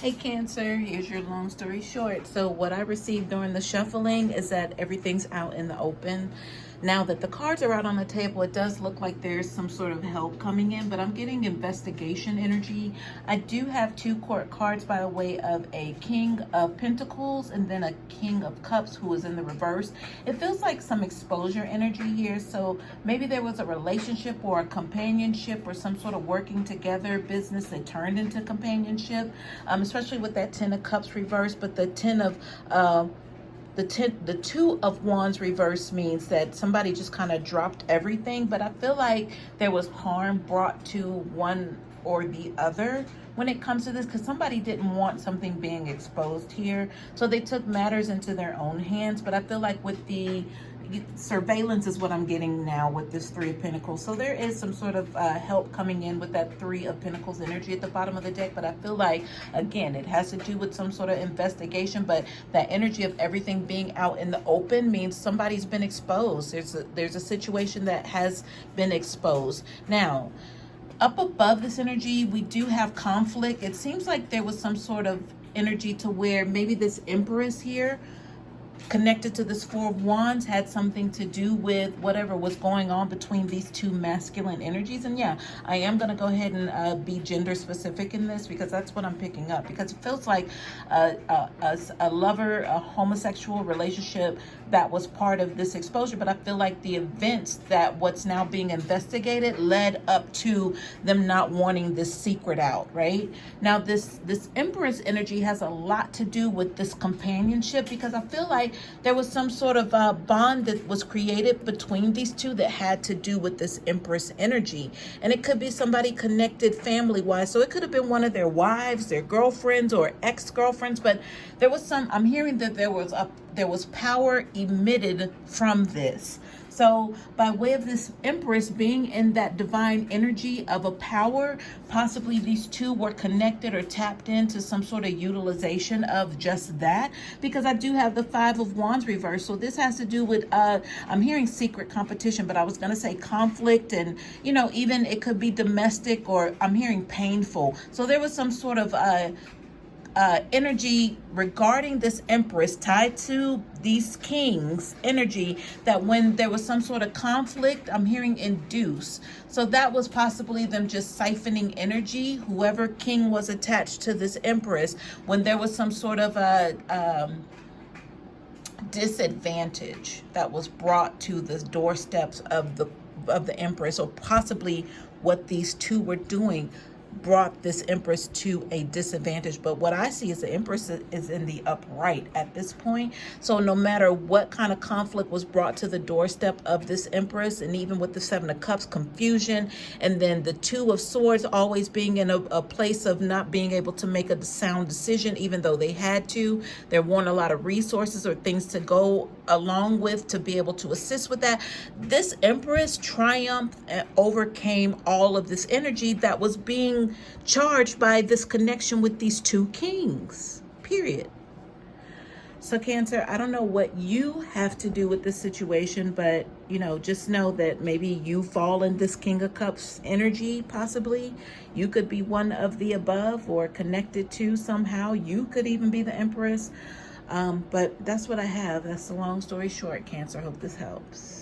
Hey Cancer, here's your long story short. So what I received during the shuffling is that everything's out in the open. Now that the cards are out on the table, it does look like there's some sort of help coming in, but I'm getting investigation energy. I do have two court cards by the way of a King of Pentacles and then a King of Cups who is in the reverse. It feels like some exposure energy here. So maybe there was a relationship or a companionship or some sort of working together business that turned into companionship, especially with that Ten of Cups reverse. But the the Two of Wands reverse means that somebody just kind of dropped everything, but I feel like there was harm brought to one or the other when it comes to this, because somebody didn't want something being exposed here, so they took matters into their own hands. But I feel like with the surveillance is what I'm getting now with this Three of Pentacles. So there is some sort of help coming in with that Three of Pentacles energy at the bottom of the deck. But I feel like, again, it has to do with some sort of investigation. But that energy of everything being out in the open means somebody's been exposed. There's a situation that has been exposed. Now, up above this energy, we do have conflict. It seems like there was some sort of energy to where maybe this Empress here connected to this Four of Wands had something to do with whatever was going on between these two masculine energies. And yeah, I am going to go ahead and be gender specific in this, because that's what I'm picking up, because it feels like a lover, a homosexual relationship that was part of this exposure. But I feel like the events that what's now being investigated led up to them not wanting this secret out, right? Now this Empress energy has a lot to do with this companionship, because I feel like there was some sort of bond that was created between these two that had to do with this Empress energy. And it could be somebody connected family-wise. So it could have been one of their wives, their girlfriends, or ex-girlfriends. But there was some, I'm hearing that there was power emitted from this. So by way of this Empress being in that divine energy of a power, possibly these two were connected or tapped into some sort of utilization of just that, because I do have the Five of Wands reverse. So this has to do with, I'm hearing secret competition, but I was going to say conflict, and, you know, even it could be domestic, or I'm hearing painful. So there was some sort of energy regarding this Empress tied to these kings energy, that when there was some sort of conflict, I'm hearing induce. So that was possibly them just siphoning energy, whoever king was attached to this Empress, when there was some sort of a disadvantage that was brought to the doorsteps of the Empress, or possibly what these two were doing brought this Empress to a disadvantage. But what I see is the Empress is in the upright at this point. So no matter what kind of conflict was brought to the doorstep of this Empress, and even with the Seven of Cups, confusion, and then the Two of Swords always being in a place of not being able to make a sound decision, even though they had to. There weren't a lot of resources or things to go along with to be able to assist with that. This Empress triumphed and overcame all of this energy that was being charged by this connection with these two kings, period. So Cancer, I don't know what you have to do with this situation, but, you know, just know that maybe you fall in this King of Cups energy, possibly. You could be one of the above or connected to somehow. You could even be the Empress. But that's what I have. That's the long story short, Cancer. Hope this helps.